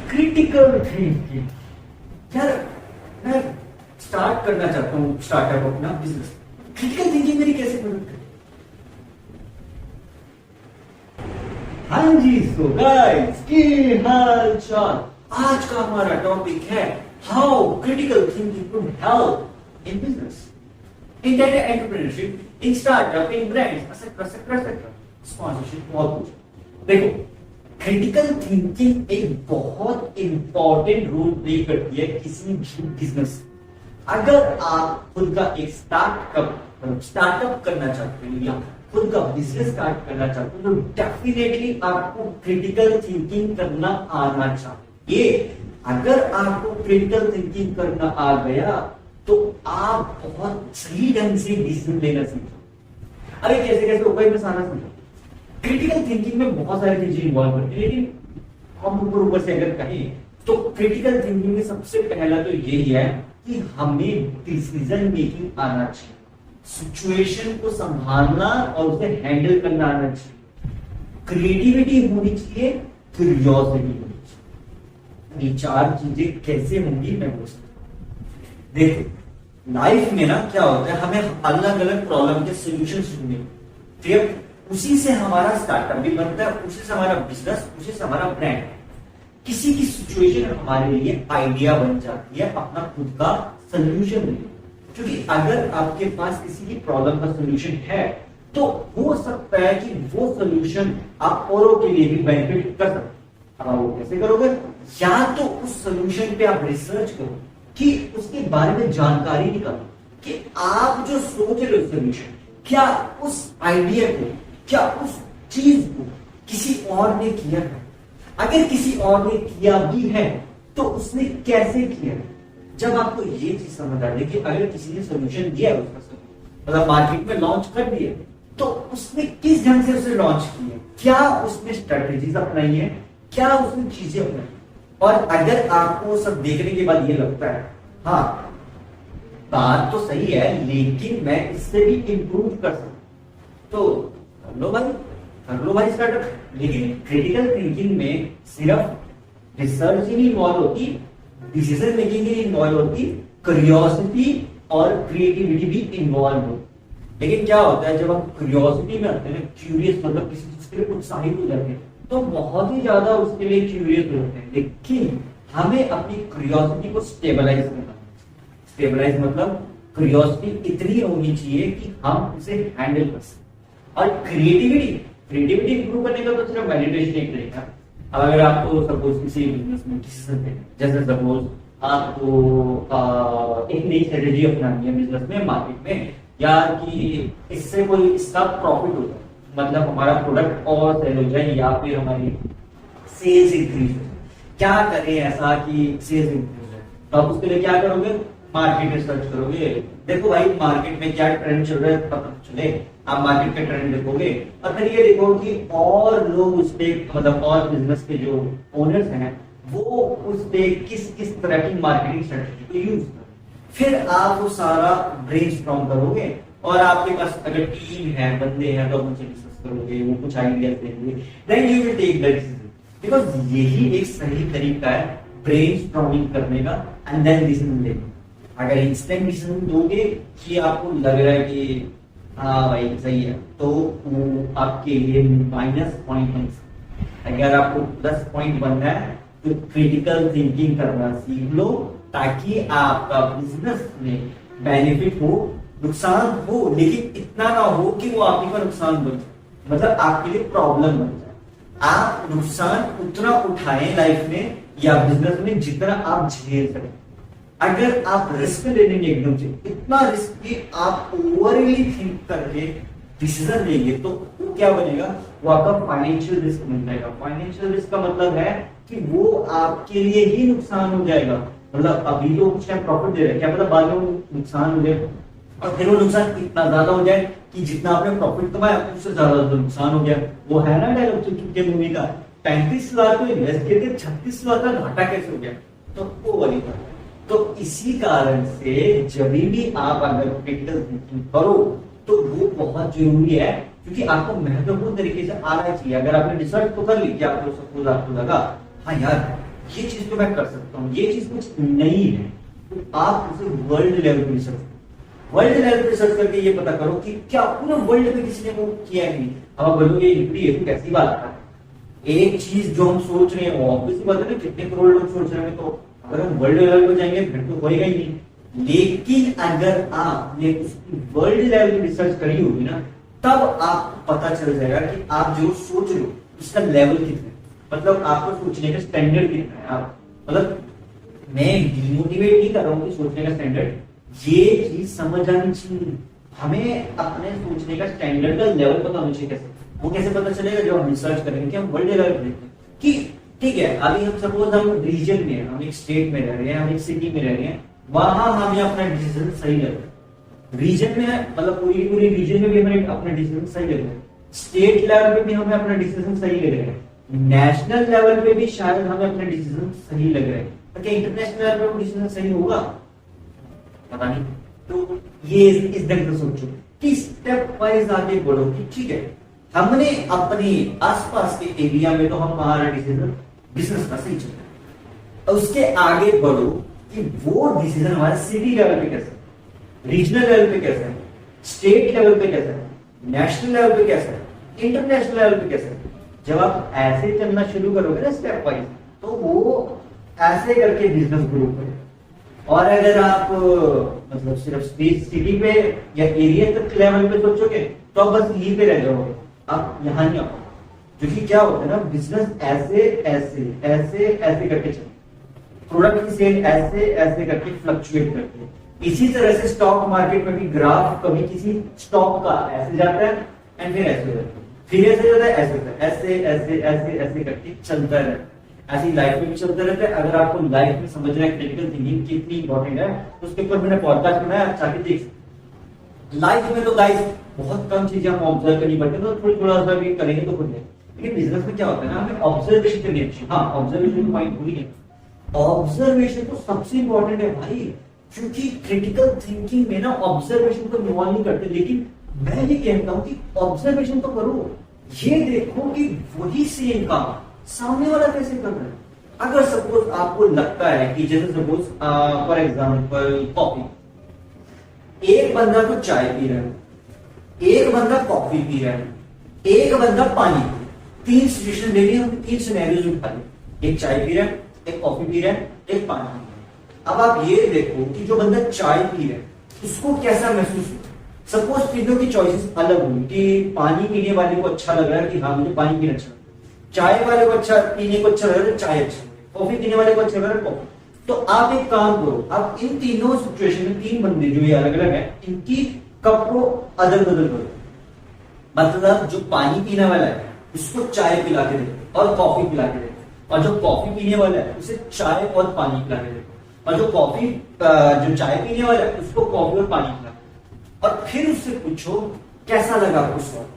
Critical thinking. यार मैं start करना चाहता हूँ स्टार्टअप अपना बिजनेस, क्रिटिकल थिंकिंग मेरी कैसे मदद करे? हाँ जी, सो गाइस की हाल चाल। आज का हमारा टॉपिक है how critical thinking could help in business, in data entrepreneurship, in startup, in brands, etcetera etcetera etcetera, sponsorship, बहुत कुछ। देखो, क्रिटिकल थिंकिंग एक बहुत इंपॉर्टेंट रोल प्ले करती है किसी भी बिजनेस। अगर आप खुद का एक स्टार्टअप करना चाहते हो या खुद का बिजनेस स्टार्ट करना चाहते हो तो डेफिनेटली आपको क्रिटिकल थिंकिंग करना आना चाहिए। अगर आपको क्रिटिकल थिंकिंग करना आ गया तो आप बहुत सही ढंग से डिसीजन लेना सीखो। अरे कैसे कैसे उपाय में सारा सीखो। क्रिटिकल थिंकिंग में बहुत सारी चीजें इन्वॉल्व होती है, लेकिन हम ऊपर से अगर कहें तो क्रिटिकल थिंकिंग में सबसे पहला तो यही है कि हमें डिसीजन मेकिंग आना चाहिए, सिचुएशन को संभालना और उसे हैंडल करना आना चाहिए, क्रिएटिविटी होनी चाहिए, क्यूरियोसिटी होनी चाहिए। ये चार चीजें कैसे होंगी मैं बोल सकता हूं। देखो लाइफ में ना क्या होता है, हमें अलग अलग प्रॉब्लम के सोल्यूशन ढूंढने, फिर उसी से हमारा स्टार्टअप भी बनता है, उसी से हमारा बिजनेस, उसी से हमारा ब्रांड। किसी की सिचुएशन हमारे लिए आइडिया बन जाती है अपना खुद का सोल्यूशन लेने। क्योंकि अगर आपके पास किसी की प्रॉब्लम का सोल्यूशन है तो हो सकता है कि वो सोल्यूशन आप औरों के लिए भी बेनिफिट कर सकते। अब वो कैसे करोगे? या तो उस सोल्यूशन पे आप रिसर्च करो कि उसके बारे में जानकारी निकालो कि आप जो सोच रहे हो सोल्यूशन, क्या उस आइडिया को, क्या उस चीज को किसी और ने किया है? अगर किसी और ने किया भी है तो उसने कैसे किया है? जब आपको ये चीज समझ आ जाए कि अगर किसी ने सोल्यूशन दिया है उसका, मतलब मार्केट में लॉन्च कर दिया, तो उसने किस ढंग से उसे लॉन्च किया, क्या उसने स्ट्रेटेजीज अपनाई है, क्या उसने चीजें अपनाई। और अगर आपको सब देखने के बाद ये लगता है हाँ बात तो सही है लेकिन मैं इससे भी इंप्रूव कर सकता, तो कर लो भाई स्टार्टअप। लेकिन क्रिटिकल थिंकिंग में सिर्फ रिसर्च ही नहीं इन्वॉल्व होती, डिसीजन मेकिंग ही इन्वॉल्व होती, क्यूरियोसिटी और क्रिएटिविटी भी इन्वॉल्व होती। लेकिन क्या होता है जब हम क्यूरियोसिटी में आते हैं, क्यूरियस मतलब किसी चीज के लिए उत्साहित हो जाते हैं तो बहुत ही ज्यादा उसके लिए क्यूरियस होते हैं। लेकिन हमें अपनी क्यूरियोसिटी को स्टेबलाइज करना, स्टेबलाइज मतलब क्यूरियोसिटी इतनी होनी चाहिए कि हम उसे हैंडल कर सकें। और क्रिएटिविटी इंप्रूव करने का तो सिर्फ मेडिटेशन एक तरीका। अब अगर आपको सपोज किसी बिजनेस में डिसीजन लेना, जैसे सपोज आपको एक नई स्ट्रेटेजी अपनानी है बिजनेस में, मार्केट में, या कि इससे कोई इसका प्रॉफिट हो जाए, मतलब हमारा प्रोडक्ट और सेल हो जाए या फिर हमारी सेल्स इंक्रीज हो जाए, क्या करें ऐसा कि सेल्स इंक्रीज हो जाए? तो आप उसके लिए क्या करोगे? मार्केट रिसर्च करोगे। देखो भाई मार्केट में क्या ट्रेंड चल रहा है पता चले, आप मार्केट के ट्रेंड देखोगे और फिर ये देखो कि और लोग उस पे, मतलब और बिजनेस के जो ओनर्स हैं वो उस पे किस किस तरह की मार्केटिंग स्ट्रेटजी को यूज करें। फिर आप वो सारा ब्रेनस्टॉर्म करोगे और आपके पास अगर टीम है, बंदे हैं, तो उनसे डिस्कस करोगे, वो कुछ आइडियाज देंगे, then you will take the decision. Because यही एक सही तरीका है ब्रेनस्टॉर्मिंग करने का एंड देन डिसीजन लेने। अगर इंस्टेंट डिसीजन दोगे कि आपको लग रहा है कि हाँ भाई सही है, तो वो आपके लिए माइनस पॉइंट बन सकता है। अगर आपको प्लस पॉइंट बनना है तो क्रिटिकल थिंकिंग करना सीख लो, ताकि आपका बिजनेस में बेनिफिट हो, नुकसान हो लेकिन इतना ना हो कि वो आपके पर नुकसान बन जाए, मतलब आपके लिए प्रॉब्लम बन जाए। आप नुकसान उतना उठाएं लाइफ में या बिजनेस में जितना आप झेल सकें। अगर आप रिस्क ले लेंगे एकदम से, इतना रिस्क कि आप ओवरली थिंक करके डिसीजन लेंगे, तो क्या बनेगा? वो आपका फाइनेंशियल रिस्क बन जाएगा। फाइनेंशियल रिस्क का मतलब है कि वो आपके लिए ही नुकसान हो जाएगा। मतलब अभी तो कुछ टाइम प्रॉफिट दे रहे हैं, क्या पता बाद में नुकसान हो जाए और फिर वो नुकसान इतना ज्यादा हो जाए कि जितना आपने प्रॉफिट कमाया उससे ज्यादा नुकसान हो गया। वो है ना डायलॉग चुटकी मूवी का, 35 लाख को इन्वेस्ट किए थे, 36 लाख का घाटा कैसे हो गया? तो वो वाली बात। तो इसी कारण से जब भी आप अगर क्रिटिकल थिंकिंग करो तो वो बहुत जरूरी है, क्योंकि आपको महत्वपूर्ण तरीके से आना चाहिए। अगर आपने रिसर्च तो कर ली कि आपको सपोज आपको लगा हाँ यार ये चीज तो मैं कर सकता हूँ, ये चीज कुछ नहीं है, तो आप उसे वर्ल्ड लेवल पे रिसर्च करो। वर्ल्ड लेवल पे रिसर्च करके ये पता करो कि क्या पूरे वर्ल्ड में किसी ने वो किया है नहीं। अब आप बोलोगे ये तो कैसी बात है, एक चीज जो हम सोच रहे हैं वो ऑब्वियसली बात है ना, कितने करोड़ लोग सोच रहे हैं, तो अगर हम वर्ल्ड लेवल पे जाएंगे फिर तो होएगा ही नहीं। लेकिन अगर आपने उसकी वर्ल्ड लेवल पे रिसर्च करी होगी ना, तब आपको पता चल जाएगा कि आप जो सोच रहे हो उसका लेवल कितना है, मतलब आपको सोचने का स्टैंडर्ड कितना है। आप मतलब मैं डिमोटिवेट नहीं कर रहा हूँ कि सोचने का स्टैंडर्ड, ये चीज समझ आनी चाहिए। हमें अपने सोचने का स्टैंडर्ड का लेवल पता होना चाहिए। कैसे वो कैसे पता चलेगा, जब हम रिसर्च करेंगे कि हम वर्ल्ड लेवल पे देखते हैं कि ठीक है, अभी हम सपोज हम रीजन में हैं, हम एक स्टेट में रह रहे हैं, हम एक सिटी में रह रहे हैं, वहां हमें अपना डिसीजन सही लग रहा है। रीजन में मतलब पूरी रीजन में भी हमें अपना डिसीजन सही लग रहा है, स्टेट लेवल पे भी हमें अपना डिसीजन सही लग रहा है, नेशनल लेवल पे भी शायद हमें अपना डिसीजन सही लग रहा है, तो क्या इंटरनेशनल लेवल पे डिसीजन सही होगा, पता नहीं। तो ये इस ढंग से सोचो कि स्टेप वाइज आगे बढ़ो कि ठीक है, हमने अपने आसपास के एरिया में तो हमारा डिसीजन बिजनेस का सही चल रहा है, और उसके आगे बढ़ो कि वो डिसीजन हमारे सिटी लेवल पे कैसा है, रीजनल लेवल पे कैसा है, स्टेट लेवल पे कैसा है, नेशनल लेवल पे कैसा है, इंटरनेशनल लेवल पे कैसा है। जब आप ऐसे चलना शुरू करोगे ना स्टेप वाइज, तो वो ऐसे करके बिजनेस ग्रो करेगा। और अगर आप मतलब सिर्फ सिटी पे या एरिया तक लेवल पे सोचोगे तो आप बस यहीं पे रह जाओगे, आप यहाँ नहीं आ पाओगे। क्योंकि क्या होता है ना, बिजनेस ऐसे ऐसे ऐसे ऐसे करके चलता है, प्रोडक्ट की सेल ऐसे ऐसे करके फ्लक्चुएट करती है। इसी तरह से स्टॉक मार्केट में भी ग्राफ कभी किसी स्टॉक का ऐसे जाता है एंड फिर ऐसे हो जाता है, फिर ऐसे जाता है, ऐसे होता है, ऐसे ऐसे ऐसे ऐसे करके चलता रहता है। ऐसी लाइफ में भी चलता रहता है। अगर आपको लाइफ में समझना है क्रिटिकल थिंकिंग कितनी इंपॉर्टेंट है, तो उसके ऊपर मैंने पॉडकास्ट बनाया, अच्छा के देख सकते। लाइफ में तो गाइस बहुत कम चीजें हम ऑब्जर्व करनी पड़ती है, तो थोड़ा सा भी करेंगे तो खुद है। लेकिन बिजनेस में क्या होता है ना, हमें ऑब्जर्वेशन करनी अच्छी। हाँ, ऑब्जर्वेशन पॉइंट भूल गए, ऑब्जर्वेशन तो सबसे इंपॉर्टेंट है भाई, क्योंकि क्रिटिकल थिंकिंग में ना ऑब्जर्वेशन को इन्वॉल्व नहीं करते। लेकिन मैं ये कहता हूं कि ऑब्जर्वेशन तो करो, ये देखो कि वही सेम काम सामने वाला कैसे कर रहा है। अगर सपोज आपको लगता है कि जैसे सपोज फॉर एग्जांपल कॉफी, एक बंदा तो चाय पी रहा है, एक बंदा कॉफी पी रहा है, एक बंदा पानी पी रहा है। तीन सिचुएशन ले ली, हमने तीन सिनेरियोज उठा लिए, एक चाय पी रहा है, एक कॉफी पी रहा है, एक पानी पी रहा है। अब आप ये देखो कि जो बंदा चाय पी रहा है उसको कैसा महसूस होता है। सपोज तीनों की चॉइसेस अलग हुई कि पानी पीने वाले को अच्छा लग रहा है कि हाँ मुझे पानी पीना अच्छा, चाय वाले को अच्छा पीने को अच्छा लग रहा है चाय अच्छा, कॉफी पीने वाले को अच्छा लग रहा है कॉफी। तो आप एक काम करो, आप इन तीनों सिचुएशन में तीन बंदे जो ये अलग अलग है, इनकी कप को अदल बदल करो। मतलब जो पानी पीने वाला है उसको चाय पिला के दे और कॉफी पिला के दे, और जो कॉफी पीने वाला है उसे चाय और पानी पिला के दे, और जो चाय पीने वाला है उसको कॉफी और पानी पिला, और फिर उससे पूछो कैसा लगा आपको स्वाद।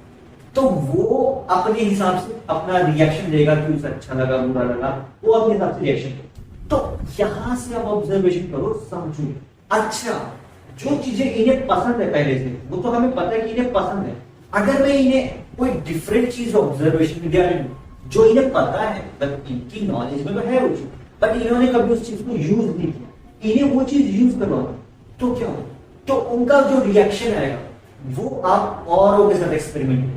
तो वो अपने हिसाब से अपना रिएक्शन देगा कि उसे अच्छा लगा बुरा लगा, वो अपने हिसाब से रिएक्शन देगा। तो यहां से आप ऑब्जर्वेशन करो, समझो अच्छा जो चीजें इन्हें पसंद है पहले से, वो तो हमें पता है कि इन्हें पसंद है। अगर मैं इन्हें कोई डिफरेंट चीज ऑब्जर्वेशन में दिया जो इन्हें पता है, बट इनकी नॉलेज में तो है वो चीज, बट इन्होंने कभी उस चीज को यूज नहीं किया, इन्हें वो चीज यूज करवाओ तो क्या हो, तो उनका जो रिएक्शन आएगा वो आप औरों के साथ एक्सपेरिमेंट करो।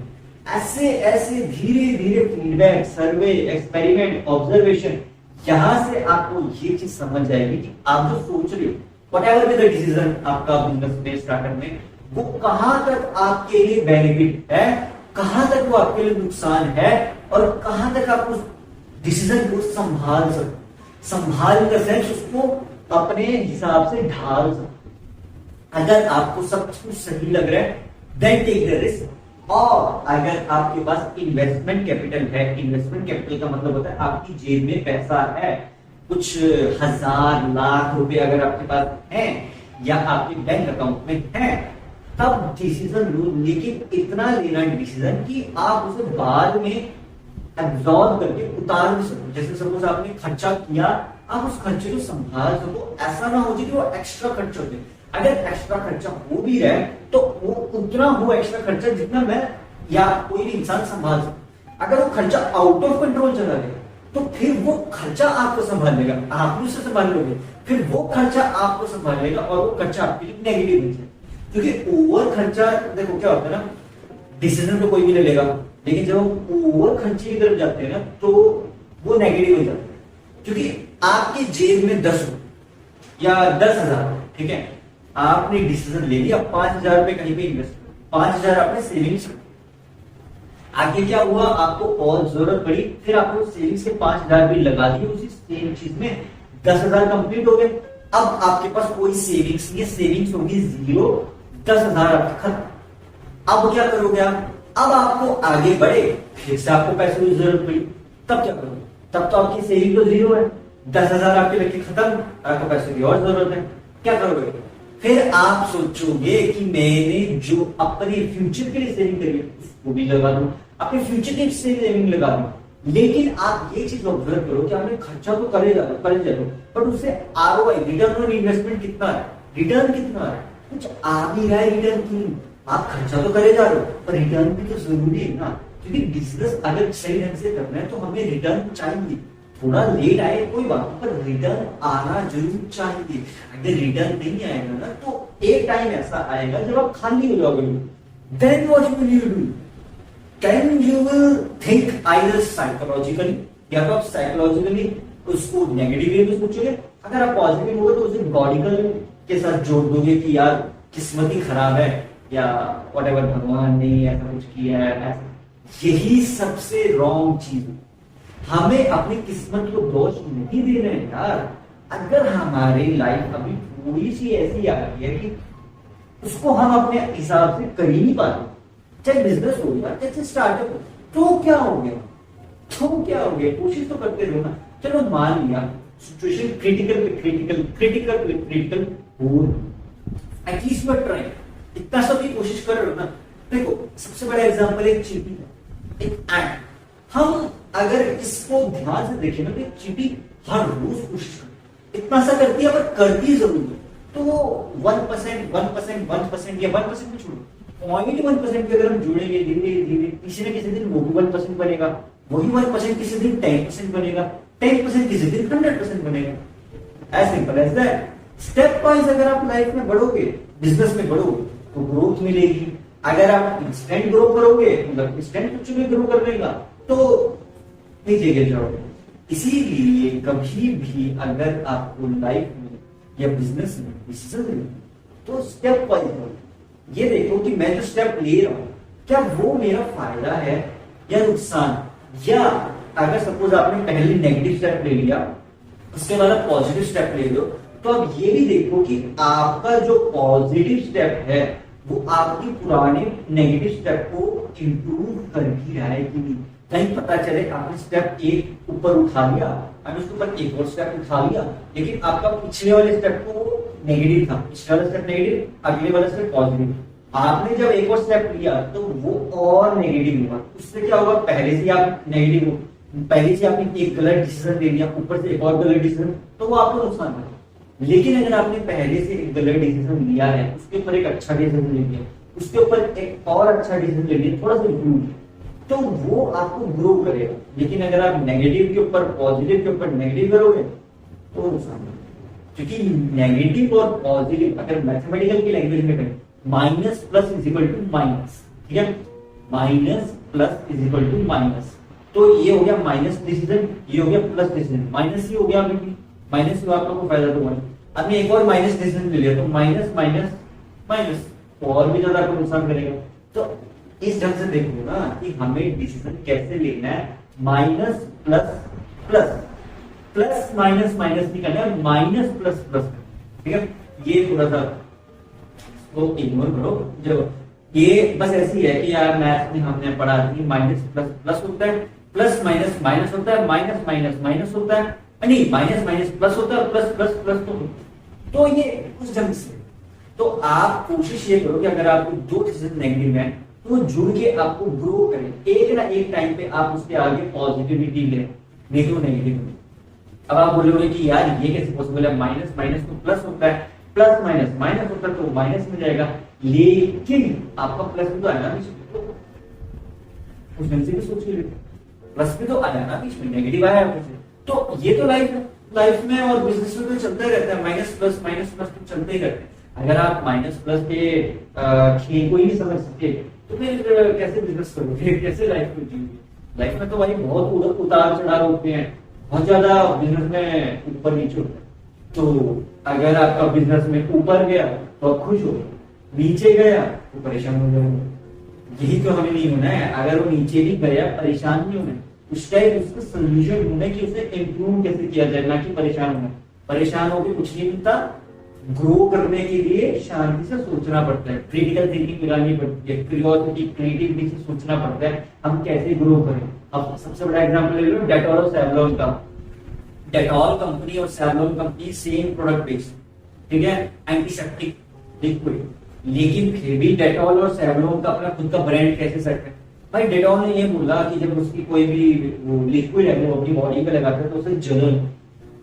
ऐसे ऐसे धीरे धीरे फीडबैक, सर्वे, एक्सपेरिमेंट, ऑब्जर्वेशन, यहां से आपको ये चीज समझ जाएगी कि आप जो सोच रहे हो, व्हाटएवर बी द डिसीजन आपका बिजनेस में स्टार्टअप में, वो कहां तक आपके लिए बेनिफिट है, कहां तक वो आपके लिए नुकसान है, और कहां तक आप उस डिसीजन को संभाल सकते, संभाल द सेंस उसको अपने हिसाब से ढाल सकते। अगर आपको सब कुछ सही लग रहा है देन टेक द रिस्क। और अगर आपके पास इन्वेस्टमेंट कैपिटल है, इन्वेस्टमेंट कैपिटल का मतलब होता है आपकी जेब में पैसा है, कुछ हजार लाख रुपए अगर आपके पास है या आपके बैंक अकाउंट में है, तब डिसीजन लो। लेकिन इतना लेना डिसीजन कि आप उसे बाद में एब्जॉर्ब करके उतार भी सको। जैसे सपोज आपने खर्चा किया, आप उस खर्चे को संभाल सको, ऐसा ना हो जाए कि वो एक्स्ट्रा खर्च हो जाए। अगर एक्स्ट्रा खर्चा हो भी रहा है तो वो उतना हो एक्स्ट्रा खर्चा जितना मैं या कोई भी इंसान संभाल सकता। अगर वो खर्चा आउट ऑफ कंट्रोल चला गया तो फिर वो खर्चा आपको संभाल लेगा, आप उसे संभाल लोगे, फिर वो खर्चा आपको संभाल लेगा और वो खर्चा आपके लिए नेगेटिव बन जाए। क्योंकि ओवर खर्चा, देखो क्या होता है ना, डिसीजन तो कोई भी ले लेगा, लेकिन जब हम ओवर खर्चे की तरफ जाते हैं ना तो वो नेगेटिव हो जाता है। क्योंकि आपकी जेब में 10 या 10,000, ठीक है, आपने डिसीजन ले लिया 5,000 रुपए कहीं पे इन्वेस्ट, 5,000 आपने सेविंग्स, आगे क्या हुआ, आपको और जरूरत पड़ी, फिर आपको सेविंग्स के 5,000 भी लगा दिए उसी सेम चीज में, 10,000 कंप्लीट हो गए। अब आपके पास कोई सेविंग्स नहीं है, सेविंग्स होगी 0, 10,000 आपके खत्म। अब क्या करोगे आप, अब आपको आगे बढ़े, फिर से आपको पैसों की जरूरत पड़ी, तब क्या करोगे, तब तो आपकी सेविंग तो 0 है, 10,000 आपके लगे खत्म, आपको पैसों की और जरूरत है, क्या करोगे, फिर आप सोचोगे कि मैंने जो अपने फ्यूचर के लिए सेविंग करी है उसको भी लगा दूं, अपने फ्यूचर के लिए सेविंग लगा दूं। लेकिन आप ये चीज ऑब्जर्व करो कि आपने खर्चा तो करे जा रहे, बट उससे आरओआई, रिटर्न ऑन इन्वेस्टमेंट कितना है, रिटर्न कितना है, कुछ आ भी रहा है रिटर्न की। आप खर्चा तो करे जा रहे हो पर रिटर्न भी तो जरूरी है ना, क्योंकि बिजनेस अगर सही ढंग से करना है तो हमें रिटर्न चाहिए, थोड़ा लेट आए कोई बात, पर रिटर्न आना जरूर चाहिए। अगर रिटर्न नहीं आएगा ना तो एक टाइम ऐसा आएगा जब आप खाली हो जाओगे, then what will you do, can you will think either psychologically, या तो आप साइकोलॉजिकली उसको नेगेटिव वे में सोचोगे, अगर आप पॉजिटिव होगे तो उसे लॉजिकल के साथ जोड़ दोगे कि यार किस्मत ही खराब है या व्हाटएवर, भगवान ने ऐसा कुछ किया है। यही सबसे रॉन्ग चीज है, हमें अपनी किस्मत को दोष नहीं दे रहे हैं यार। अगर हमारी लाइफ अभी थोड़ी सी ऐसी आ गई है कि उसको हम अपने हिसाब से कर ही नहीं पाते, चाहे बिजनेस हो या चाहे स्टार्टअप हो, तो क्या हो गया, तो क्या हो गया, कोशिश तो करते रहो ना। चलो मान लिया सिचुएशन क्रिटिकल हो, एटलीस्ट बट ट्राई, इतना सब की कोशिश कर रहे हो ना। देखो सबसे बड़ा एग्जांपल एक चीटी है, एक एंट, हम अगर इसको ध्यान से देखें ना तो चीटी हर रोज कोशिश करती, इतना सा करती है पर करती जरूर है। तो वो 1% या 1% भी छोड़ो, 0.1% भी अगर हम जुड़ेंगे धीरे धीरे, किसी न किसी दिन वो भी 1% बनेगा, वही 1% किसी दिन 10% बनेगा, 10% किसी दिन 100% बनेगा। As simple as that. Step wise अगर आप लाइफ में बढ़ोगे, बिजनेस में बढ़ोगे तो ग्रोथ मिलेगी। अगर आप इंस्टेंट ग्रो करोगे, मतलब इंस्टेंट कुछ भी ग्रो कर लेगा तो नीचे गिर जाओगे। इसीलिए कभी भी अगर आपको लाइफ में या बिजनेस में डिसीजन लेना तो स्टेप वाइज लो। ये देखो कि मैं जो स्टेप ले रहा हूं क्या वो मेरा फायदा है या नुकसान, या अगर सपोज आपने पहले नेगेटिव स्टेप ले लिया उसके बाद आप पॉजिटिव स्टेप ले लो, तो अब ये भी देखो कि आपका जो पॉजिटिव स्टेप है वो आपकी पुराने नेगेटिव स्टेप को इंप्रूव कर भी रहा है कि नहीं। कहीं पता चले आपने स्टेप एक ऊपर उठा लिया और उसके ऊपर एक और स्टेप उठा लिया, लेकिन आपका पिछले वाले स्टेप को नेगेटिव था, पिछले वाला स्टेप नेगेटिव, अगले वाला स्टेप पॉजिटिव। आपने जब एक और स्टेप लिया तो वो और नेगेटिव हुआ, उससे क्या होगा, पहले से आप नेगेटिव हो, पहले से आपने एक गलत डिसीजन ले लिया, ऊपर से एक और गलत डिसीजन, तो वो आपको नुकसान है। लेकिन अगर आपने पहले से एक गलत डिसीजन लिया है, उसके ऊपर एक अच्छा डिसीजन ले लिया, उसके ऊपर एक और अच्छा डिसीजन ले लिया, थोड़ा सा इम्प्रूव, तो वो आपको ग्रो करेगा। लेकिन अगर आप नेगेटिव के ऊपर पॉजिटिव के ऊपर नेगेटिव करोगे तो नुकसान है। क्योंकि नेगेटिव और पॉजिटिव अगर मैथमेटिकल की लैंग्वेज में करें, minus plus is equal to minus, ठीक है, minus plus is equal to minus. तो ये हो गया माइनस डिसीजन, ये हो गया प्लस डिसीजन, माइनस ही हो गया अभी, माइनस में आपको फायदा तो हुआ। आपने एक और माइनस डिसीजन ले लिया तो माइनस माइनस माइनस तो और भी ज्यादा आपको नुकसान करेगा। तो इस ढंग से देखो ना कि हमें डिसीजन कैसे लेना है, minus plus plus, plus minus minus नहीं करना है, माइनस प्लस प्लस, ठीक है। ये थोड़ा सा तो इग्नोर करो, जो ये बस ऐसी है कि यार मैथ में हमने पढ़ा कि माइनस प्लस प्लस होता है, प्लस माइनस माइनस होता है, माइनस माइनस माइनस होता है, नहीं माइनस माइनस प्लस होता है, प्लस प्लस प्लस तो ये उस ढंग से। तो आप कोशिश ये करो कि अगर आपको दो डिसीजन नेगेटिव है तो जुड़ के आपको ग्रो करें, एक ना एक टाइम पे आप उसके आगे पॉजिटिविटी ले, नहीं तो नेगेटिव। अब आप बोलोगे कि यार ये कैसे पॉसिबल है, माइनस माइनस तो प्लस होता है, प्लस माइनस माइनस होता है तो माइनस में जाएगा, लेकिन आपका प्लस में तो आएगा नहीं, उस ढंग से भी सोच के लेते। प्लस भी तो आया ना बीच में, नेगेटिव आया फिर से। तो ये तो लाइफ है, लाइफ में और बिजनेस में तो चलता ही रहता है, माइनस प्लस तो चलते ही रहते हैं। अगर आप माइनस प्लस के खेल को ही नहीं समझ सके तो फिर कैसे बिजनेस करोगे, कैसे लाइफ को जियोगे? लाइफ में तो भाई बहुत उतार चढ़ाव होते हैं, बहुत ज्यादा बिजनेस में ऊपर नीचे होता है। तो अगर आपका बिजनेस में ऊपर गया तो आप खुश हो, नीचे गया तो परेशान हो जाओगे। यही तो हमें नहीं होना है। अगर वो नीचे भी गया परेशान नहीं होना, उस टाइम उसका सोल्यूशन ढूंढे कि उसे इम्प्रूव कैसे किया जाए, ना कि परेशान होना। परेशान होकर कुछ नहीं मिलता। ग्रो करने के लिए शांति से सोचना पड़ता है, क्रिटिकल थिंकिंग लगानी पड़ती है, क्यूरियोसिटी क्रिएटिविटी से सोचना पड़ता है हम कैसे ग्रो करें। अब सबसे बड़ा एग्जांपल ले लो डेटॉल और सेवलॉन का। डेटॉल कंपनी और Savlon company same product based, ठीक है, एंटीसेप्टिक लिक्विड, लेकिन फिर भी डेटॉल और सेवलॉन का अपना खुद का ब्रांड कैसे सेट है? भाई डेटॉल ने ये बोला कि जब उसकी कोई भी लिक्विड है वो अपनी बॉडी पे लगाते हैं तो उसे जलन।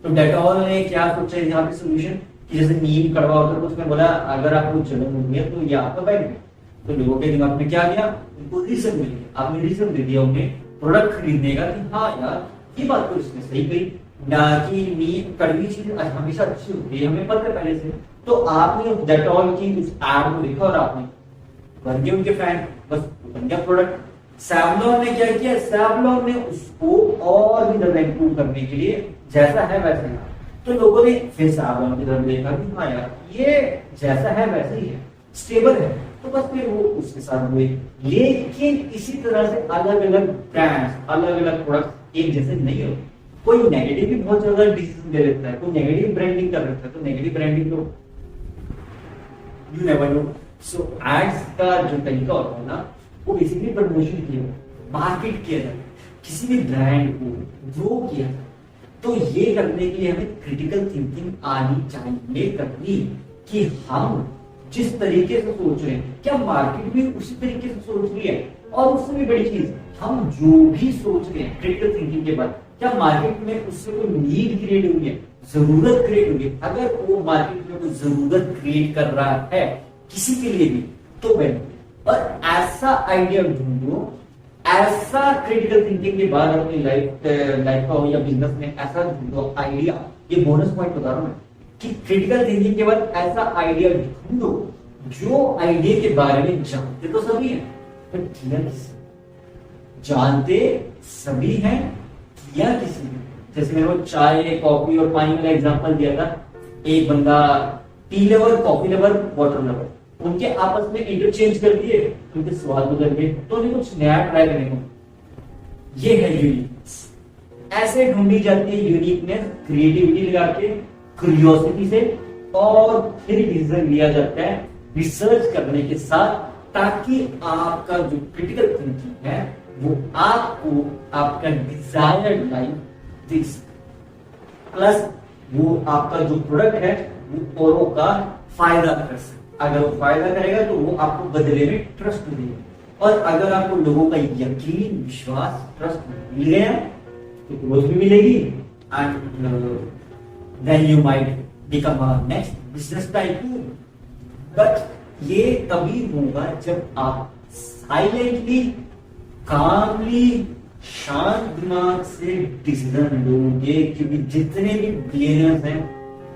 तो डेटॉल ने क्या सोचा यहाँ पे सोल्यूशन कि जैसे नीम कड़वा होता है तो उसने बोला अगर आपको जलन हो गया तो ये आपका बेनिफिट। तो लोगों के दिमाग में क्या गया, उनको रीजन मिल गया, आपने रीजन दे दिया उन्हें प्रोडक्ट खरीदने का कि हाँ यार ये बात तो इसने सही कही, ना कि नीम कड़वी चीज हमेशा अच्छी होती है, हमें पता है पहले से। तो आपने डेटॉल की उस एड को देखा और आपने बन गए उनके फैन, बस बन गया प्रोडक्ट। सैवलॉन ने क्या किया, सैवलॉन ने उसको और भी ज्यादा इंप्रूव करने के लिए जैसा है वैसे ही, तो लोगों ने फिर सैवलॉन की तरफ देखा कि हाँ यार ये जैसा है वैसे ही है, स्टेबल है, तो बस फिर वो उसके साथ हुए। लेकिन इसी तरह से अलग अलग ब्रांड्स, अलग अलग प्रोडक्ट एक जैसे नहीं होते। कोई नेगेटिव भी बहुत ज्यादा डिसीजन ले लेता है, कोई नेगेटिव ब्रांडिंग कर लेता है, तो नेगेटिव ब्रांडिंग तो you never know. So ads का जो तरीका होता है ना वो बेसिकली प्रमोशन किया, मार्केट किया जाता है, किसी भी ब्रांड को ग्रो किया जाता है। तो ये करने के लिए हमें क्रिटिकल थिंकिंग आनी चाहिए करनी कि हम जिस तरीके से सोच रहे हैं क्या मार्केट भी उसी तरीके से सोच रही है, और उससे भी बड़ी चीज हम जो भी सोच रहे हैं क्रिटिकल थिंकिंग के बाद क्या मार्केट में उससे कोई नीड क्रिएट हुई है, जरूरत क्रिएट हुई है। अगर वो मार्केट में कोई जरूरत क्रिएट कर रहा है किसी के लिए भी तो बेनिफिट। और ऐसा आइडिया ढूंढो, ऐसा क्रिटिकल थिंकिंग के बाद अपनी लाइफ का हो या बिजनेस में ऐसा ढूंढो आइडिया। ये बोनस पॉइंट बता रहा हूं मैं कि क्रिटिकल थिंकिंग के बाद ऐसा आइडिया ढूंढो जो आइडिया के बारे में जानते तो सभी हैं पर किया किसी, जानते सभी हैं किया किसी ने। जैसे मैंने वो चाय कॉफी और पानी वाला एग्जांपल दिया था, एक बंदा tea lover, coffee lover, water lover, उनके आपस में इंटरचेंज कर दिए, उनके स्वाद बदल गए, तो उन्हें कुछ नया ट्राई करने को। ये है यूनिकनेस, ऐसे ढूंढी जाती है यूनिकनेस, क्रिएटिविटी लगा के, क्यूरियोसिटी से, और फिर डिसीजन लिया जाता है रिसर्च करने के साथ, ताकि आपका जो क्रिटिकल थिंकिंग है वो आपको आपका डिजायर्ड लाइफ दे सके, प्लस वो आपका जो प्रोडक्ट है वो औरों का फायदा कर सके। अगर वो फायदा करेगा तो वो आपको बदले में ट्रस्ट देगा, और अगर आपको लोगों का यकीन, विश्वास, ट्रस्ट मिल गया तो ग्रोथ भी मिलेगी, and then you might become a next business tycoon. But ये तभी होगा जब आप साइलेंटली, कामली, शांत दिमाग से डिसीजन लोगे, क्योंकि जितने भी बिलियनर्स हैं,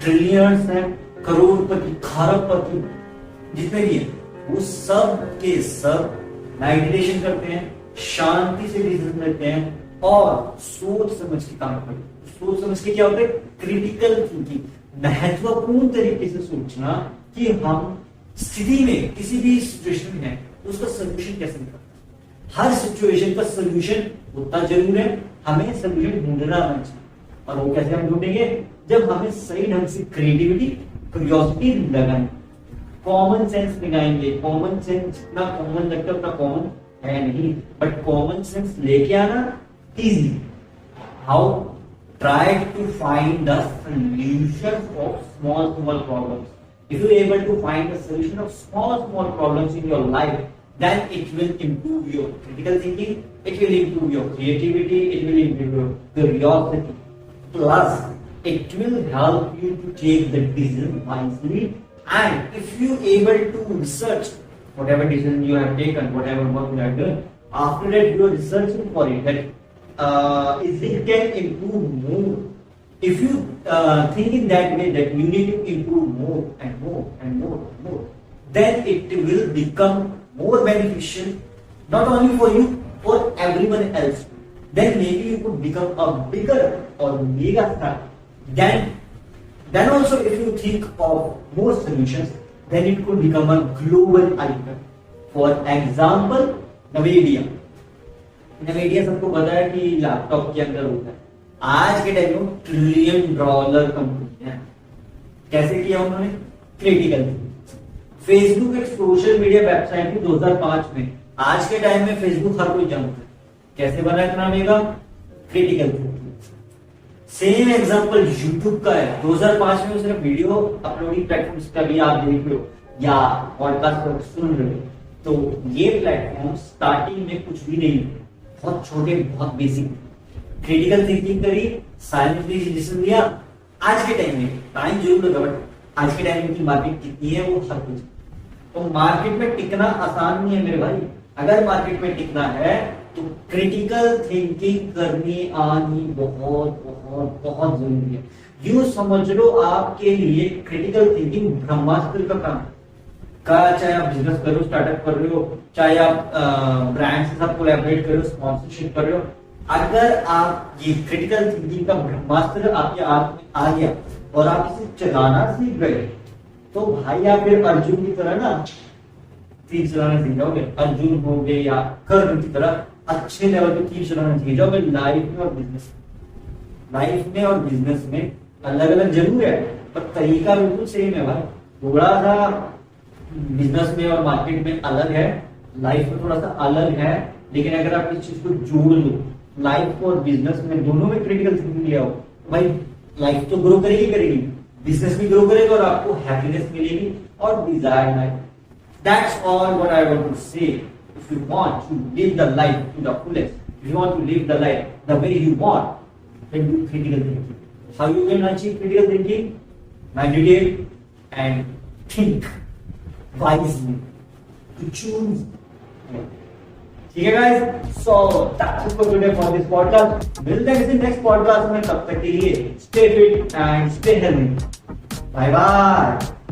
ट्रिलियंस हैं, करोड़पति, खरबपति जितने भी हैं वो सब के सब मेडिटेशन करते हैं, शांति से डिसीजन लेते हैं और सोच समझ के काम करते हैं। सोच समझ के क्या होता है, क्रिटिकल थिंकिंग, महत्वपूर्ण तरीके से सोचना कि हम स्थिति में किसी भी सिचुएशन में उसका सोल्यूशन कैसे निकालना। हर सिचुएशन का सोल्यूशन उतना जरूर है, हमें सोल्यूशन ढूंढना आना चाहिए। और वो कैसे हम ढूंढेंगे, जब हमें सही ढंग से क्रिएटिविटी, क्यूरियोसिटी लगाएंगे, कॉमन सेंस लगाएंगे। कॉमन सेंस जितना कॉमन लगता है उतना कॉमन है नहीं, बट कॉमन सेंस लेके आना easy. How, try to find the solution of small small problems. If you are able to find the solution of small problems in your life, then it will improve your critical thinking, it will improve your creativity, it will improve your curiosity. Plus, it will help you to take the decision wisely. And if you are able to research whatever decision you have taken, whatever work you have done, after that you are researching for it, that it can improve more. If you think in that way that you need to improve more and more and more and more, then it will become more beneficial not only for you, for everyone else. Then maybe you could become a bigger or mega star. Then also if you think of more solutions, then it could become a global icon. For example, NVIDIA. NVIDIA सबको पता है कि laptop के अंदर होता है। आज के टाइम में $1 ट्रिलियन कंपनी है। कैसे किया उन्होंने? क्रिटिकल। फेसबुक एक सोशल मीडिया वेबसाइट थी 2005 में। आज के टाइम में फेसबुक हर कोई जानता है। कैसे बना इतना mega? Critical. Same example YouTube का है। 2005 में उसने वीडियो अपलोडिंग प्लेटफॉर्म्स का भी आप देख रहे हो या पॉडकास्ट सुन रहे हो, तो ये प्लेटफॉर्म स्टार्टिंग में कुछ भी नहीं, बहुत छोटे, बहुत बेसिक। क्रिटिकल थिंकिंग करी, साइलेंटली डिसीजन लिया। आज के टाइम में टाइम जरूर लगा, बट आज के टाइम में की मार्केट कितनी है वो हर कुछ। तो मार्केट में टिकना आसान नहीं है मेरे भाई। अगर मार्केट में टिकना है तो क्रिटिकल थिंकिंग करनी आनी बहुत बहुत बहुत जरूरी है। यूं समझ लो आपके लिए क्रिटिकल थिंकिंग ब्रह्मास्त्र का काम का। चाहे आप बिजनेस कर रहे हो, स्टार्टअप कर रहे हो, चाहे आप ब्रांड के साथ कोलैबोरेट कर रहे हो, स्पॉन्सरशिप कर रहे हो, अगर आप ये क्रिटिकल थिंकिंग का ब्रह्मास्त्र आपके हाथ में आ गया और आप इसे चलाना सीख गए, तो भाई आप फिर अर्जुन की तरह ना तीर चलाना सीख जाओगे। अर्जुन हो गए या कर्ण की तरह अच्छे लेवल पे तीर चलाना सीख जाओगे लाइफ में और बिजनेस में। लाइफ में और बिजनेस में अलग अलग जरूर है, पर तरीका बिल्कुल सेम है भाई। थोड़ा सा बिजनेस में और मार्केट में अलग है, लाइफ में थोड़ा सा अलग है, लेकिन अगर आप इस चीज को जोड़ लो, लाइफ और बिजनेस में दोनों में क्रिटिकल थिंकिंग ले आओ, भाई लाइफ तो ग्रो करेगी करेगी, बिजनेस भी ग्रो करेगा और आपको हैप्पीनेस मिलेगी और desire life. That's all what I want to say. If you want to live the life to the fullest, if you want to live the life the way you want, then do critical thinking. How you can achieve critical thinking? Meditate and think wisely to choose. ठीक है guys, so that's it for today for this podcast. मिलते हैं किसी next podcast में, तब तक के लिए stay fit and stay healthy. Bye bye.